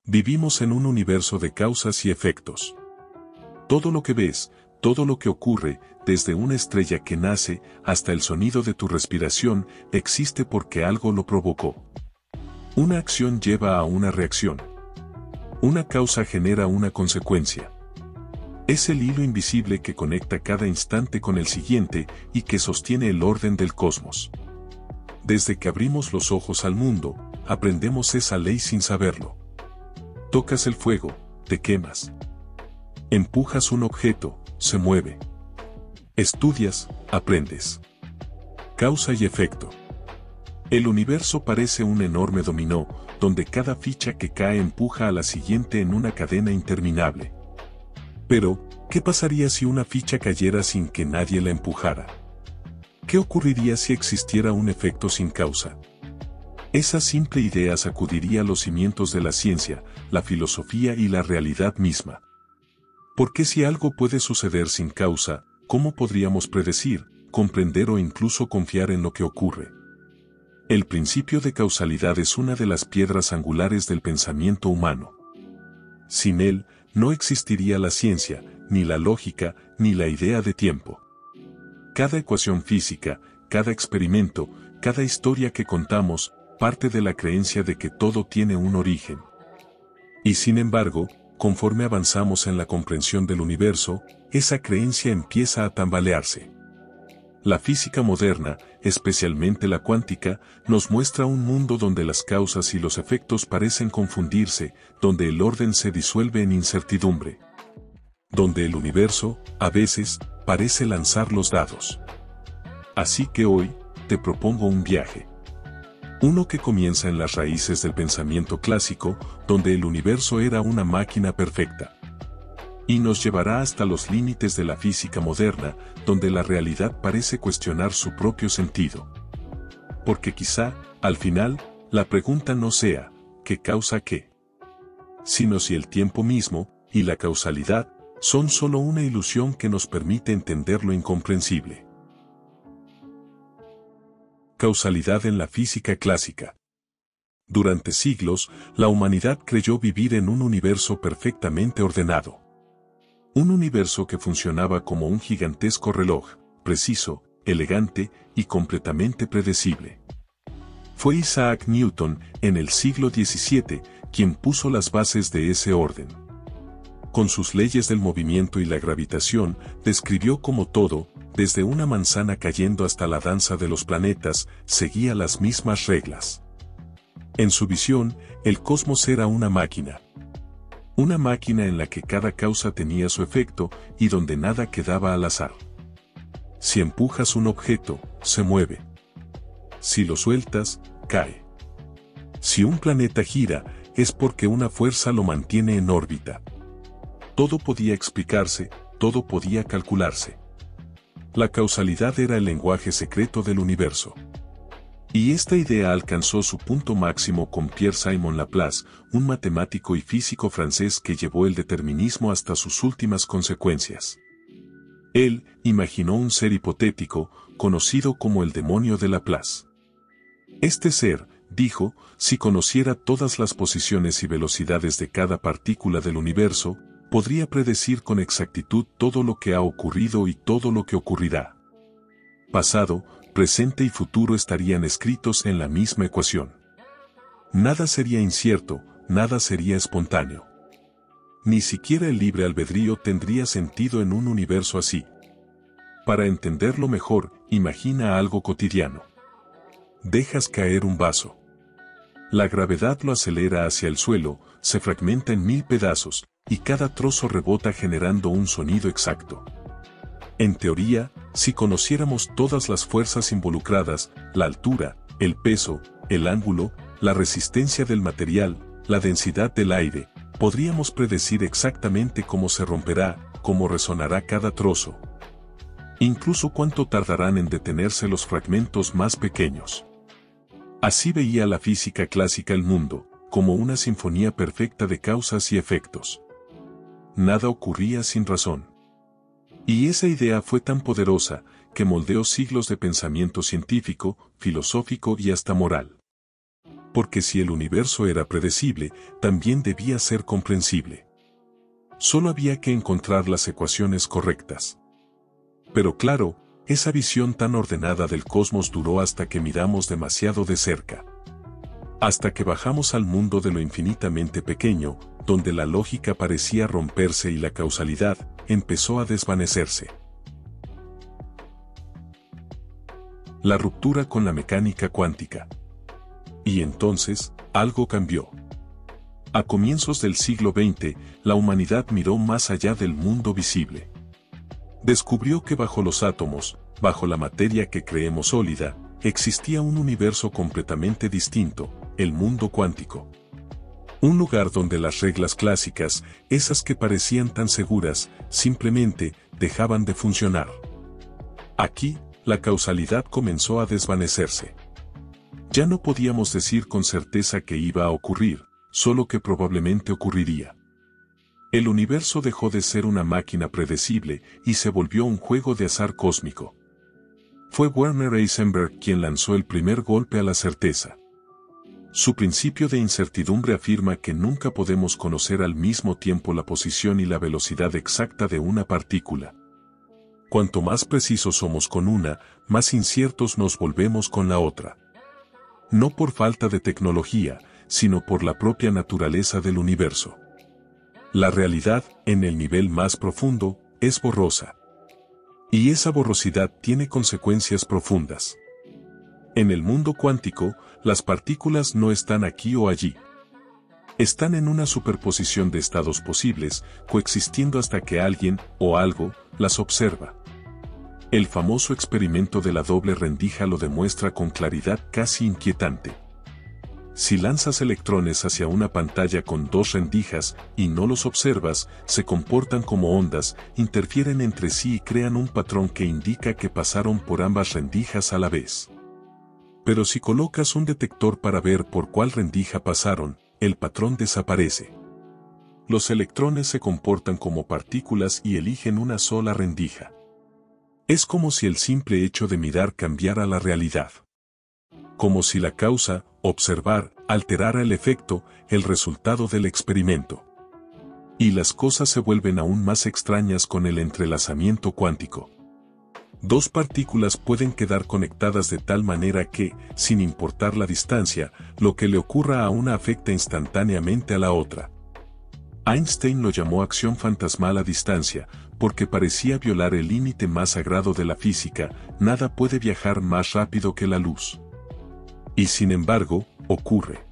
Vivimos en un universo de causas y efectos. Todo lo que ves, todo lo que ocurre, desde una estrella que nace hasta el sonido de tu respiración, existe porque algo lo provocó. Una acción lleva a una reacción. Una causa genera una consecuencia. Es el hilo invisible que conecta cada instante con el siguiente y que sostiene el orden del cosmos. Desde que abrimos los ojos al mundo, aprendemos esa ley sin saberlo. Tocas el fuego, te quemas. Empujas un objeto, se mueve. Estudias, aprendes. Causa y efecto. El universo parece un enorme dominó, donde cada ficha que cae empuja a la siguiente en una cadena interminable. Pero, ¿qué pasaría si una ficha cayera sin que nadie la empujara? ¿Qué ocurriría si existiera un efecto sin causa? Esa simple idea sacudiría los cimientos de la ciencia, la filosofía y la realidad misma. Porque si algo puede suceder sin causa, ¿cómo podríamos predecir, comprender o incluso confiar en lo que ocurre? El principio de causalidad es una de las piedras angulares del pensamiento humano. Sin él, no existiría la ciencia, ni la lógica, ni la idea de tiempo. Cada ecuación física, cada experimento, cada historia que contamos, parte de la creencia de que todo tiene un origen. Y sin embargo, conforme avanzamos en la comprensión del universo, esa creencia empieza a tambalearse. La física moderna, especialmente la cuántica, nos muestra un mundo donde las causas y los efectos parecen confundirse, donde el orden se disuelve en incertidumbre. Donde el universo, a veces, parece lanzar los dados. Así que hoy, te propongo un viaje. Uno que comienza en las raíces del pensamiento clásico, donde el universo era una máquina perfecta. Y nos llevará hasta los límites de la física moderna, donde la realidad parece cuestionar su propio sentido. Porque quizá, al final, la pregunta no sea, ¿qué causa qué? Sino si el tiempo mismo, y la causalidad, son solo una ilusión que nos permite entender lo incomprensible. Causalidad en la física clásica. Durante siglos, la humanidad creyó vivir en un universo perfectamente ordenado. Un universo que funcionaba como un gigantesco reloj, preciso, elegante y completamente predecible. Fue Isaac Newton, en el siglo XVII, quien puso las bases de ese orden. Con sus leyes del movimiento y la gravitación, describió cómo todo, desde una manzana cayendo hasta la danza de los planetas, seguía las mismas reglas. En su visión, el cosmos era una máquina. Una máquina en la que cada causa tenía su efecto y donde nada quedaba al azar. Si empujas un objeto, se mueve. Si lo sueltas, cae. Si un planeta gira, es porque una fuerza lo mantiene en órbita. Todo podía explicarse, todo podía calcularse. La causalidad era el lenguaje secreto del universo. Y esta idea alcanzó su punto máximo con Pierre-Simon Laplace, un matemático y físico francés que llevó el determinismo hasta sus últimas consecuencias. Él imaginó un ser hipotético, conocido como el demonio de Laplace. Este ser, dijo, si conociera todas las posiciones y velocidades de cada partícula del universo, podría predecir con exactitud todo lo que ha ocurrido y todo lo que ocurrirá. Pasado, presente y futuro estarían escritos en la misma ecuación. Nada sería incierto, nada sería espontáneo. Ni siquiera el libre albedrío tendría sentido en un universo así. Para entenderlo mejor, imagina algo cotidiano. Dejas caer un vaso. La gravedad lo acelera hacia el suelo, se fragmenta en 1000 pedazos, y cada trozo rebota generando un sonido exacto. En teoría, si conociéramos todas las fuerzas involucradas, la altura, el peso, el ángulo, la resistencia del material, la densidad del aire, podríamos predecir exactamente cómo se romperá, cómo resonará cada trozo. Incluso cuánto tardarán en detenerse los fragmentos más pequeños. Así veía la física clásica el mundo, como una sinfonía perfecta de causas y efectos. Nada ocurría sin razón. Y esa idea fue tan poderosa, que moldeó siglos de pensamiento científico, filosófico y hasta moral. Porque si el universo era predecible, también debía ser comprensible. Solo había que encontrar las ecuaciones correctas. Pero claro, esa visión tan ordenada del cosmos duró hasta que miramos demasiado de cerca. Hasta que bajamos al mundo de lo infinitamente pequeño, donde la lógica parecía romperse y la causalidad empezó a desvanecerse. La ruptura con la mecánica cuántica. Y entonces, algo cambió. A comienzos del siglo XX, la humanidad miró más allá del mundo visible. Descubrió que bajo los átomos, bajo la materia que creemos sólida, existía un universo completamente distinto, el mundo cuántico. Un lugar donde las reglas clásicas, esas que parecían tan seguras, simplemente dejaban de funcionar. Aquí, la causalidad comenzó a desvanecerse. Ya no podíamos decir con certeza que iba a ocurrir, solo que probablemente ocurriría. El universo dejó de ser una máquina predecible y se volvió un juego de azar cósmico. Fue Werner Heisenberg quien lanzó el primer golpe a la certeza. Su principio de incertidumbre afirma que nunca podemos conocer al mismo tiempo la posición y la velocidad exacta de una partícula. Cuanto más precisos somos con una, más inciertos nos volvemos con la otra. No por falta de tecnología, sino por la propia naturaleza del universo. La realidad, en el nivel más profundo, es borrosa. Y esa borrosidad tiene consecuencias profundas. En el mundo cuántico, las partículas no están aquí o allí. Están en una superposición de estados posibles, coexistiendo hasta que alguien, o algo, las observa. El famoso experimento de la doble rendija lo demuestra con claridad casi inquietante. Si lanzas electrones hacia una pantalla con dos rendijas y no los observas, se comportan como ondas, interfieren entre sí y crean un patrón que indica que pasaron por ambas rendijas a la vez. Pero si colocas un detector para ver por cuál rendija pasaron, el patrón desaparece. Los electrones se comportan como partículas y eligen una sola rendija. Es como si el simple hecho de mirar cambiara la realidad. Como si la causa, observar, alterara el efecto, el resultado del experimento. Y las cosas se vuelven aún más extrañas con el entrelazamiento cuántico. Dos partículas pueden quedar conectadas de tal manera que, sin importar la distancia, lo que le ocurra a una afecta instantáneamente a la otra. Einstein lo llamó acción fantasmal a distancia, porque parecía violar el límite más sagrado de la física: nada puede viajar más rápido que la luz. Y sin embargo, ocurre.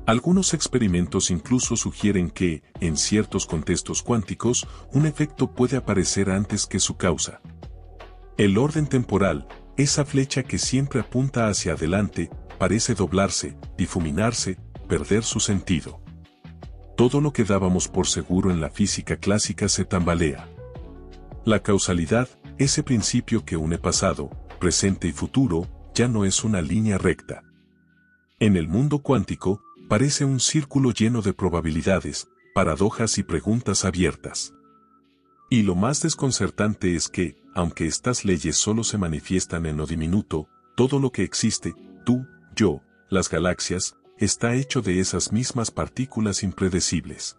Algunos experimentos incluso sugieren que, en ciertos contextos cuánticos, un efecto puede aparecer antes que su causa. El orden temporal, esa flecha que siempre apunta hacia adelante, parece doblarse, difuminarse, perder su sentido. Todo lo que dábamos por seguro en la física clásica se tambalea. La causalidad, ese principio que une pasado, presente y futuro, ya no es una línea recta. En el mundo cuántico, parece un círculo lleno de probabilidades, paradojas y preguntas abiertas. Y lo más desconcertante es que, aunque estas leyes solo se manifiestan en lo diminuto, todo lo que existe, tú, yo, las galaxias, está hecho de esas mismas partículas impredecibles.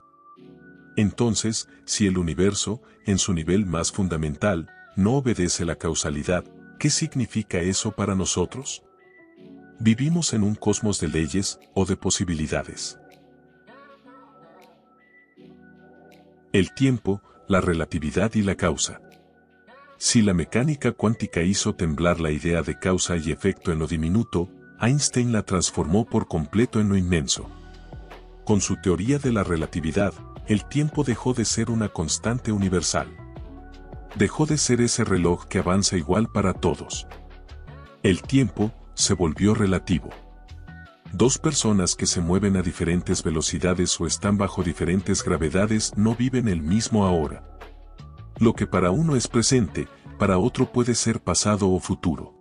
Entonces, si el universo, en su nivel más fundamental, no obedece la causalidad, ¿qué significa eso para nosotros? Vivimos en un cosmos de leyes o de posibilidades. El tiempo, la relatividad y la causa. Si la mecánica cuántica hizo temblar la idea de causa y efecto en lo diminuto, Einstein la transformó por completo en lo inmenso. Con su teoría de la relatividad, el tiempo dejó de ser una constante universal. Dejó de ser ese reloj que avanza igual para todos. El tiempo se volvió relativo. Dos personas que se mueven a diferentes velocidades o están bajo diferentes gravedades no viven el mismo ahora. Lo que para uno es presente, para otro puede ser pasado o futuro.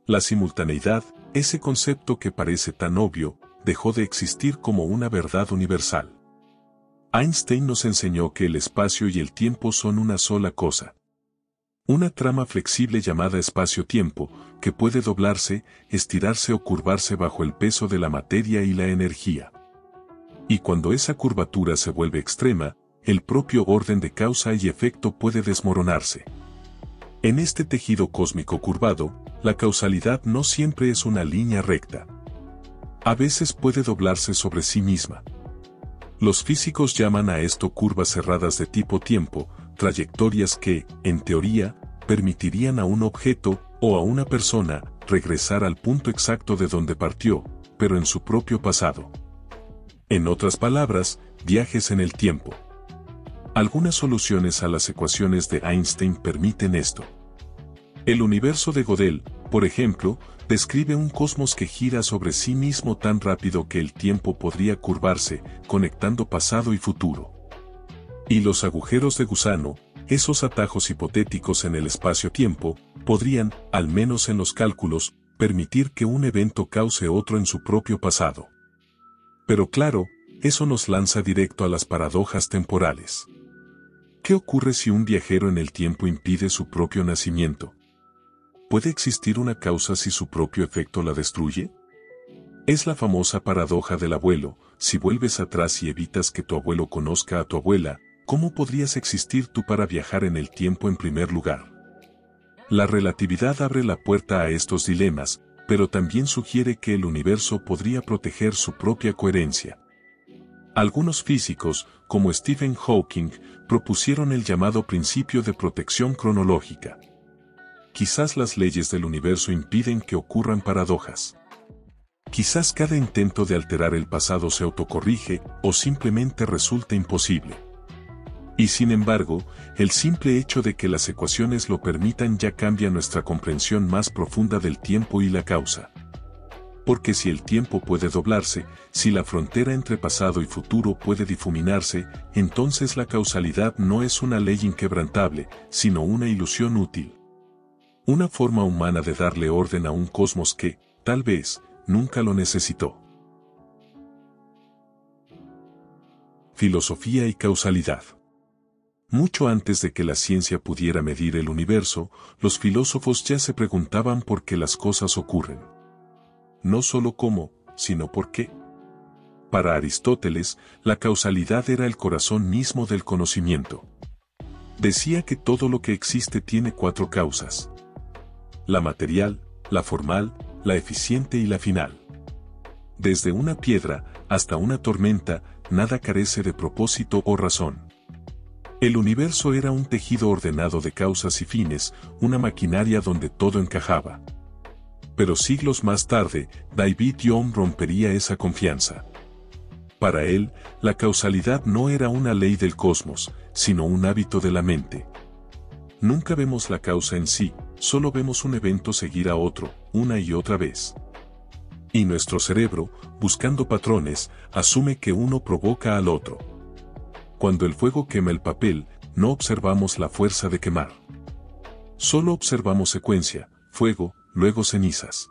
La simultaneidad, ese concepto que parece tan obvio, dejó de existir como una verdad universal. Einstein nos enseñó que el espacio y el tiempo son una sola cosa. Una trama flexible llamada espacio-tiempo, que puede doblarse, estirarse o curvarse bajo el peso de la materia y la energía. Y cuando esa curvatura se vuelve extrema, el propio orden de causa y efecto puede desmoronarse. En este tejido cósmico curvado, la causalidad no siempre es una línea recta. A veces puede doblarse sobre sí misma. Los físicos llaman a esto curvas cerradas de tipo tiempo, trayectorias que, en teoría, permitirían a un objeto, o a una persona, regresar al punto exacto de donde partió, pero en su propio pasado. En otras palabras, viajes en el tiempo. Algunas soluciones a las ecuaciones de Einstein permiten esto. El universo de Gödel, por ejemplo, describe un cosmos que gira sobre sí mismo tan rápido que el tiempo podría curvarse, conectando pasado y futuro. Y los agujeros de gusano, esos atajos hipotéticos en el espacio-tiempo, podrían, al menos en los cálculos, permitir que un evento cause otro en su propio pasado. Pero claro, eso nos lanza directo a las paradojas temporales. ¿Qué ocurre si un viajero en el tiempo impide su propio nacimiento? ¿Puede existir una causa si su propio efecto la destruye? Es la famosa paradoja del abuelo: si vuelves atrás y evitas que tu abuelo conozca a tu abuela, ¿cómo podrías existir tú para viajar en el tiempo en primer lugar? La relatividad abre la puerta a estos dilemas, pero también sugiere que el universo podría proteger su propia coherencia. Algunos físicos, como Stephen Hawking, propusieron el llamado principio de protección cronológica. Quizás las leyes del universo impiden que ocurran paradojas. Quizás cada intento de alterar el pasado se autocorrige o simplemente resulta imposible. Y sin embargo, el simple hecho de que las ecuaciones lo permitan ya cambia nuestra comprensión más profunda del tiempo y la causa. Porque si el tiempo puede doblarse, si la frontera entre pasado y futuro puede difuminarse, entonces la causalidad no es una ley inquebrantable, sino una ilusión útil. Una forma humana de darle orden a un cosmos que, tal vez, nunca lo necesitó. Filosofía y causalidad. Mucho antes de que la ciencia pudiera medir el universo, los filósofos ya se preguntaban por qué las cosas ocurren. No solo cómo, sino por qué. Para Aristóteles, la causalidad era el corazón mismo del conocimiento. Decía que todo lo que existe tiene 4 causas: la material, la formal, la eficiente y la final. Desde una piedra hasta una tormenta, nada carece de propósito o razón. El universo era un tejido ordenado de causas y fines, una maquinaria donde todo encajaba. Pero siglos más tarde, David Hume rompería esa confianza. Para él, la causalidad no era una ley del cosmos, sino un hábito de la mente. Nunca vemos la causa en sí, solo vemos un evento seguir a otro, una y otra vez. Y nuestro cerebro, buscando patrones, asume que uno provoca al otro. Cuando el fuego quema el papel, no observamos la fuerza de quemar. Solo observamos secuencia: fuego, luego cenizas.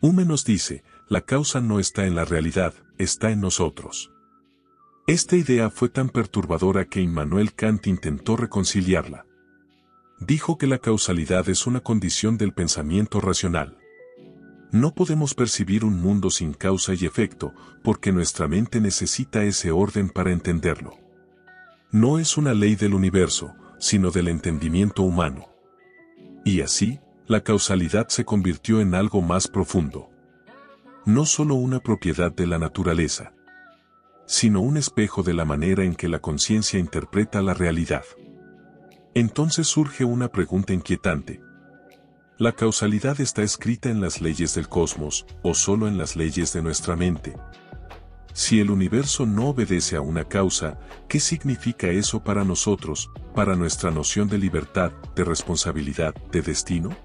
Hume nos dice, la causa no está en la realidad, está en nosotros. Esta idea fue tan perturbadora que Immanuel Kant intentó reconciliarla. Dijo que la causalidad es una condición del pensamiento racional. No podemos percibir un mundo sin causa y efecto, porque nuestra mente necesita ese orden para entenderlo. No es una ley del universo, sino del entendimiento humano. Y así, la causalidad se convirtió en algo más profundo. No solo una propiedad de la naturaleza, sino un espejo de la manera en que la conciencia interpreta la realidad. Entonces surge una pregunta inquietante. ¿La causalidad está escrita en las leyes del cosmos, o solo en las leyes de nuestra mente? Si el universo no obedece a una causa, ¿qué significa eso para nosotros, para nuestra noción de libertad, de responsabilidad, de destino?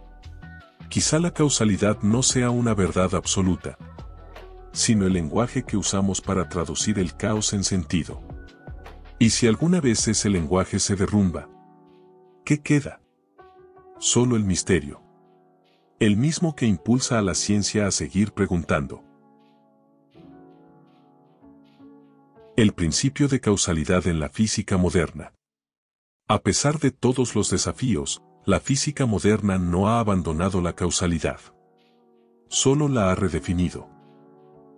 Quizá la causalidad no sea una verdad absoluta, sino el lenguaje que usamos para traducir el caos en sentido. Y si alguna vez ese lenguaje se derrumba, ¿qué queda? Solo el misterio. El mismo que impulsa a la ciencia a seguir preguntando. El principio de causalidad en la física moderna. A pesar de todos los desafíos, la física moderna no ha abandonado la causalidad. Solo la ha redefinido.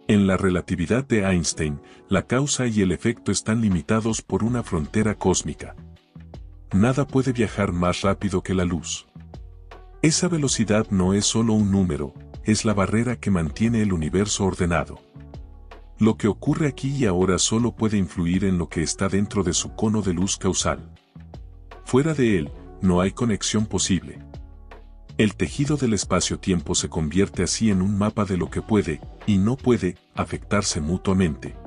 En la relatividad de Einstein, la causa y el efecto están limitados por una frontera cósmica. Nada puede viajar más rápido que la luz. Esa velocidad no es solo un número, es la barrera que mantiene el universo ordenado. Lo que ocurre aquí y ahora solo puede influir en lo que está dentro de su cono de luz causal. Fuera de él, no hay conexión posible. El tejido del espacio-tiempo se convierte así en un mapa de lo que puede, y no puede, afectarse mutuamente.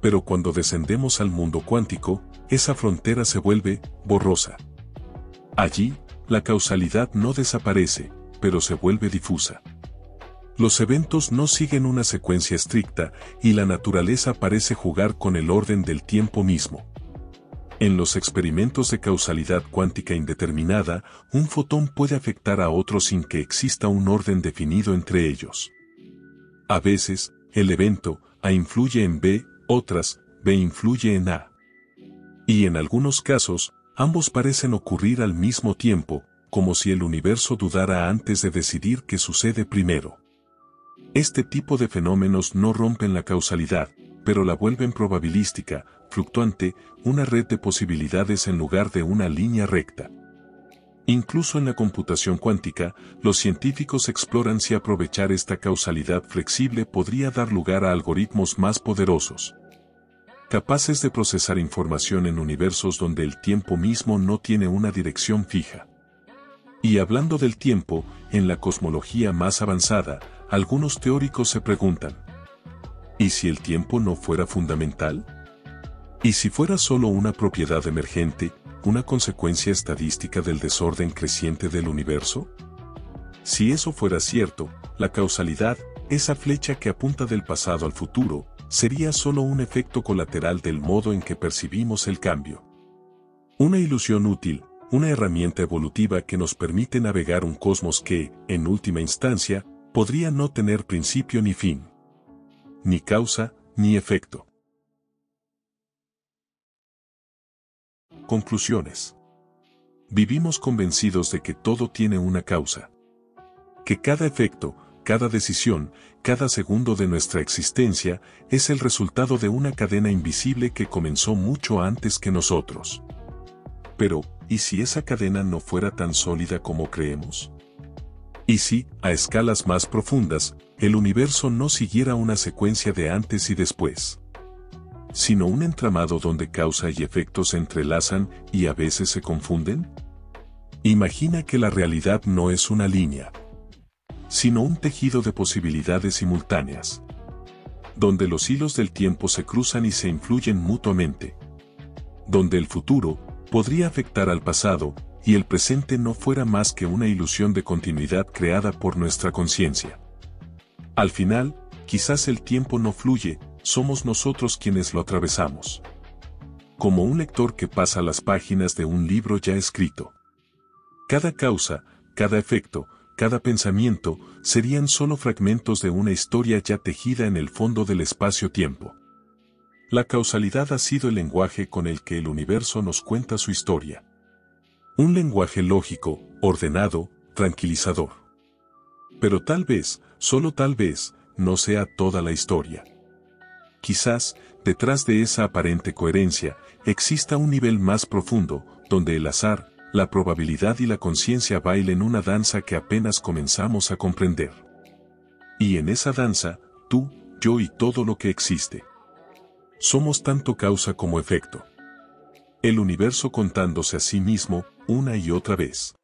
Pero cuando descendemos al mundo cuántico, esa frontera se vuelve borrosa. Allí, la causalidad no desaparece, pero se vuelve difusa. Los eventos no siguen una secuencia estricta, y la naturaleza parece jugar con el orden del tiempo mismo. En los experimentos de causalidad cuántica indeterminada, un fotón puede afectar a otro sin que exista un orden definido entre ellos. A veces, el evento A influye en B, otras, B influye en A. Y en algunos casos, ambos parecen ocurrir al mismo tiempo, como si el universo dudara antes de decidir qué sucede primero. Este tipo de fenómenos no rompen la causalidad, pero la vuelven probabilística, fluctuante, una red de posibilidades en lugar de una línea recta. Incluso en la computación cuántica, los científicos exploran si aprovechar esta causalidad flexible podría dar lugar a algoritmos más poderosos, capaces de procesar información en universos donde el tiempo mismo no tiene una dirección fija. Y hablando del tiempo, en la cosmología más avanzada, algunos teóricos se preguntan: ¿y si el tiempo no fuera fundamental? ¿Y si fuera solo una propiedad emergente, una consecuencia estadística del desorden creciente del universo? Si eso fuera cierto, la causalidad, esa flecha que apunta del pasado al futuro, sería solo un efecto colateral del modo en que percibimos el cambio. Una ilusión útil, una herramienta evolutiva que nos permite navegar un cosmos que, en última instancia, podría no tener principio ni fin, ni causa, ni efecto. Conclusiones. Vivimos convencidos de que todo tiene una causa. Que cada efecto, cada decisión, cada segundo de nuestra existencia, es el resultado de una cadena invisible que comenzó mucho antes que nosotros. Pero, ¿y si esa cadena no fuera tan sólida como creemos? ¿Y si, a escalas más profundas, el universo no siguiera una secuencia de antes y después, sino un entramado donde causa y efecto se entrelazan y a veces se confunden? Imagina que la realidad no es una línea, sino un tejido de posibilidades simultáneas, donde los hilos del tiempo se cruzan y se influyen mutuamente, donde el futuro podría afectar al pasado, y el presente no fuera más que una ilusión de continuidad creada por nuestra conciencia. Al final, quizás el tiempo no fluye, somos nosotros quienes lo atravesamos. Como un lector que pasa las páginas de un libro ya escrito. Cada causa, cada efecto, cada pensamiento, serían solo fragmentos de una historia ya tejida en el fondo del espacio-tiempo. La causalidad ha sido el lenguaje con el que el universo nos cuenta su historia. Un lenguaje lógico, ordenado, tranquilizador. Pero tal vez, solo tal vez, no sea toda la historia. Quizás, detrás de esa aparente coherencia, exista un nivel más profundo, donde el azar, la probabilidad y la conciencia bailen una danza que apenas comenzamos a comprender. Y en esa danza, tú, yo y todo lo que existe. Somos tanto causa como efecto. El universo contándose a sí mismo, una y otra vez.